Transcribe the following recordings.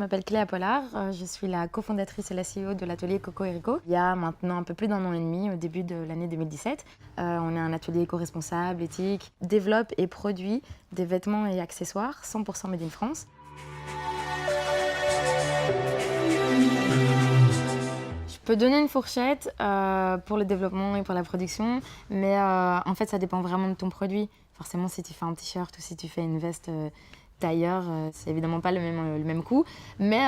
m'appelle Cléa Pollard, je suis la cofondatrice et la CEO de l'atelier Coco Rico. Il y a maintenant un peu plus d'1 an et demi, au début de l'année 2017. On est un atelier éco-responsable, éthique, développe et produit des vêtements et accessoires 100% made in France. Je peux donner une fourchette pour le développement et pour la production, mais en fait ça dépend vraiment de ton produit. Forcément, si tu fais un t-shirt ou si tu fais une veste tailleur, c'est évidemment pas le même coût. Mais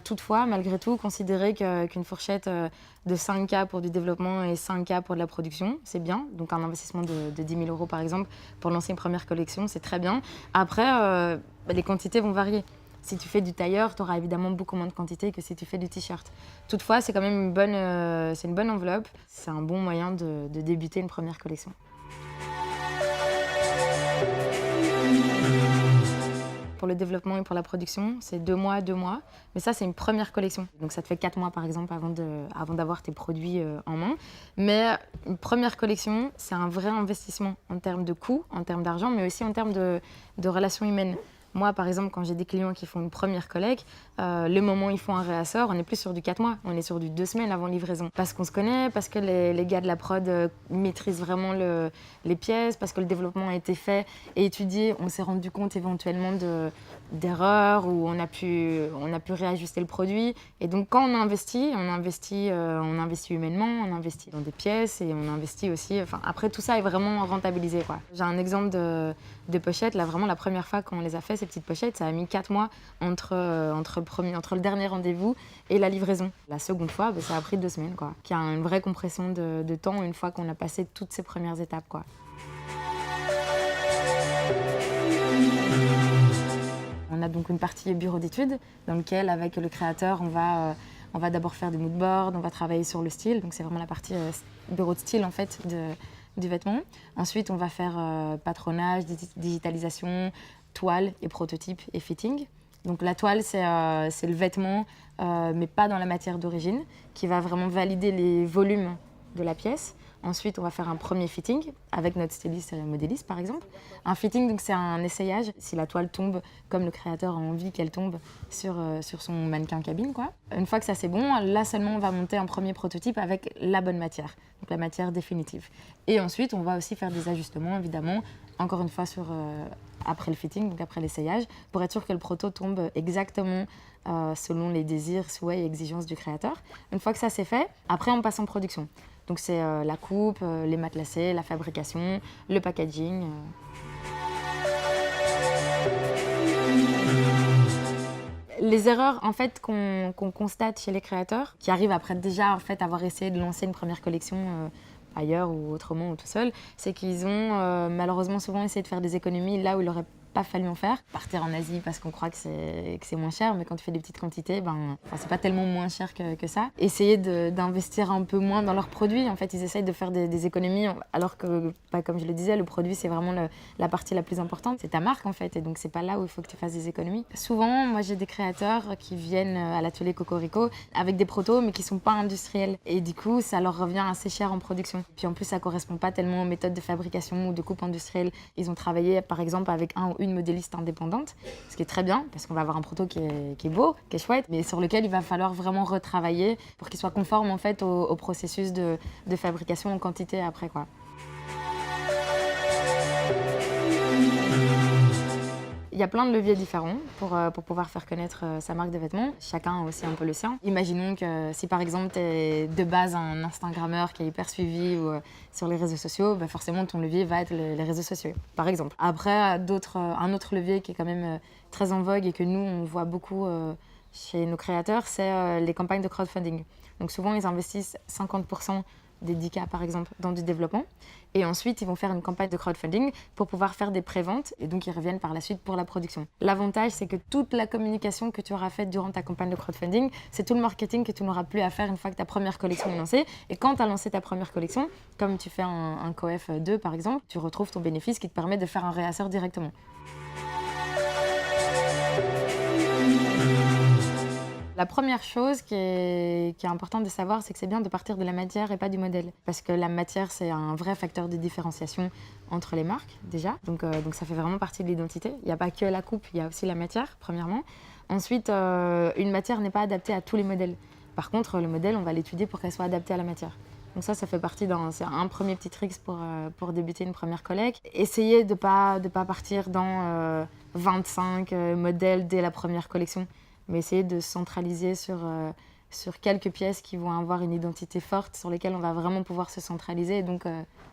toutefois, malgré tout, considérer qu'une fourchette de 5K pour du développement et 5K pour de la production, c'est bien. Donc un investissement de 10 000 € par exemple pour lancer une première collection, c'est très bien. Après, les quantités vont varier. Si tu fais du tailleur, tu auras évidemment beaucoup moins de quantité que si tu fais du t-shirt. Toutefois, c'est quand même une bonne enveloppe. C'est un bon moyen de débuter une première collection. Pour le développement et pour la production, c'est 2 mois. Mais ça, c'est une première collection. Donc ça te fait 4 mois, par exemple, avant d'avoir tes produits en main. Mais une première collection, c'est un vrai investissement en termes de coûts, en termes d'argent, mais aussi en termes de relations humaines. Moi, par exemple, quand j'ai des clients qui font une première collecte, le moment où ils font un réassort, on n'est plus sur du 4 mois, on est sur du 2 semaines avant livraison. Parce qu'on se connaît, parce que les gars de la prod maîtrisent vraiment les pièces, parce que le développement a été fait et étudié, on s'est rendu compte éventuellement d'erreurs où on a pu réajuster le produit. Et donc, quand on investit humainement, on investit dans des pièces et on investit aussi. Enfin, après, tout ça est vraiment rentabilisé, quoi. J'ai un exemple de pochettes. Là, vraiment, la première fois qu'on les a fait, ces petites pochettes, ça a mis 4 mois entre le dernier rendez-vous et la livraison. La seconde fois, ça a pris 2 semaines, quoi. Il y a une vraie compression de temps une fois qu'on a passé toutes ces premières étapes, quoi. On a donc une partie bureau d'études dans lequel, avec le créateur, on va d'abord faire des moodboards, on va travailler sur le style. Donc c'est vraiment la partie bureau de style en fait du vêtement. Ensuite, on va faire patronage, digitalisation, toile et prototype et fitting. Donc la toile, c'est le vêtement, mais pas dans la matière d'origine, qui va vraiment valider les volumes de la pièce. Ensuite, on va faire un premier fitting avec notre styliste et modéliste, par exemple. Un fitting, donc c'est un essayage. Si la toile tombe comme le créateur a envie qu'elle tombe sur son mannequin cabine, quoi. Une fois que ça c'est bon, là seulement on va monter un premier prototype avec la bonne matière, donc la matière définitive. Et ensuite, on va aussi faire des ajustements, évidemment, encore une fois après le fitting, donc après l'essayage, pour être sûr que le proto tombe exactement selon les désirs, souhaits et exigences du créateur. Une fois que ça c'est fait, après on passe en production. Donc c'est la coupe, les matelassés, la fabrication, le packaging. Les erreurs en fait qu'on constate chez les créateurs, qui arrivent après déjà en fait avoir essayé de lancer une première collection ailleurs ou autrement ou tout seul, c'est qu'ils ont malheureusement souvent essayé de faire des économies là où il aurait pas fallu en faire. Partir en Asie parce qu'on croit que c'est moins cher, mais quand tu fais des petites quantités, c'est pas tellement moins cher que ça. Essayer d'investir un peu moins dans leurs produits. En fait, ils essayent de faire des économies, alors que, comme je le disais, le produit, c'est vraiment la partie la plus importante. C'est ta marque, en fait, et donc c'est pas là où il faut que tu fasses des économies. Souvent, moi, j'ai des créateurs qui viennent à l'atelier Coco Rico avec des protos, mais qui sont pas industriels. Et du coup, ça leur revient assez cher en production. Puis en plus, ça correspond pas tellement aux méthodes de fabrication ou de coupe industrielle. Ils ont travaillé, par exemple, avec un ou une modéliste indépendante, ce qui est très bien parce qu'on va avoir un proto qui est beau, qui est chouette, mais sur lequel il va falloir vraiment retravailler pour qu'il soit conforme en fait au processus de fabrication en quantité après, quoi. Il y a plein de leviers différents pour pouvoir faire connaître sa marque de vêtements. Chacun a aussi un peu le sien. Imaginons que si par exemple tu es de base un Instagrammeur qui est hyper suivi ou, sur les réseaux sociaux, forcément ton levier va être les réseaux sociaux, par exemple. Après, un autre levier qui est quand même très en vogue et que nous on voit beaucoup chez nos créateurs, c'est les campagnes de crowdfunding. Donc souvent ils investissent 50% des 10K par exemple dans du développement et ensuite ils vont faire une campagne de crowdfunding pour pouvoir faire des préventes et donc ils reviennent par la suite pour la production. L'avantage c'est que toute la communication que tu auras faite durant ta campagne de crowdfunding, c'est tout le marketing que tu n'auras plus à faire une fois que ta première collection est lancée. Et quand tu as lancé ta première collection, comme tu fais un COEF 2 par exemple, tu retrouves ton bénéfice qui te permet de faire un réassort directement. La première chose qui est importante de savoir, c'est que c'est bien de partir de la matière et pas du modèle. Parce que la matière, c'est un vrai facteur de différenciation entre les marques, déjà. Donc ça fait vraiment partie de l'identité. Il n'y a pas que la coupe, il y a aussi la matière, premièrement. Ensuite, une matière n'est pas adaptée à tous les modèles. Par contre, le modèle, on va l'étudier pour qu'elle soit adaptée à la matière. Donc ça fait partie c'est un premier petit trick pour débuter une première collecte. Essayez de pas partir dans 25 modèles dès la première collection, mais essayez de se centraliser sur quelques pièces qui vont avoir une identité forte, sur lesquelles on va vraiment pouvoir se centraliser et donc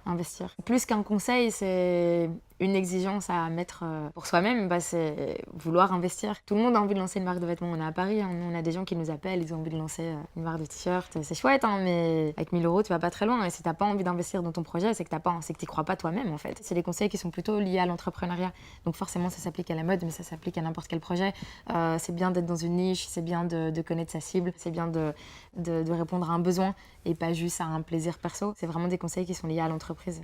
investir. Plus qu'un conseil, c'est une exigence à mettre pour soi-même, c'est vouloir investir. Tout le monde a envie de lancer une marque de vêtements. On est à Paris, hein, on a des gens qui nous appellent, ils ont envie de lancer une marque de t-shirt. C'est chouette, hein, mais avec 1 000 €, tu vas pas très loin. Et si t'as pas envie d'investir dans ton projet, c'est que t'y crois pas toi-même, en fait. C'est des conseils qui sont plutôt liés à l'entrepreneuriat. Donc forcément, ça s'applique à la mode, mais ça s'applique à n'importe quel projet. C'est bien d'être dans une niche, c'est bien de connaître sa cible, c'est bien de répondre à un besoin et pas juste à un plaisir perso. C'est vraiment des conseils qui sont liés à l'entreprise.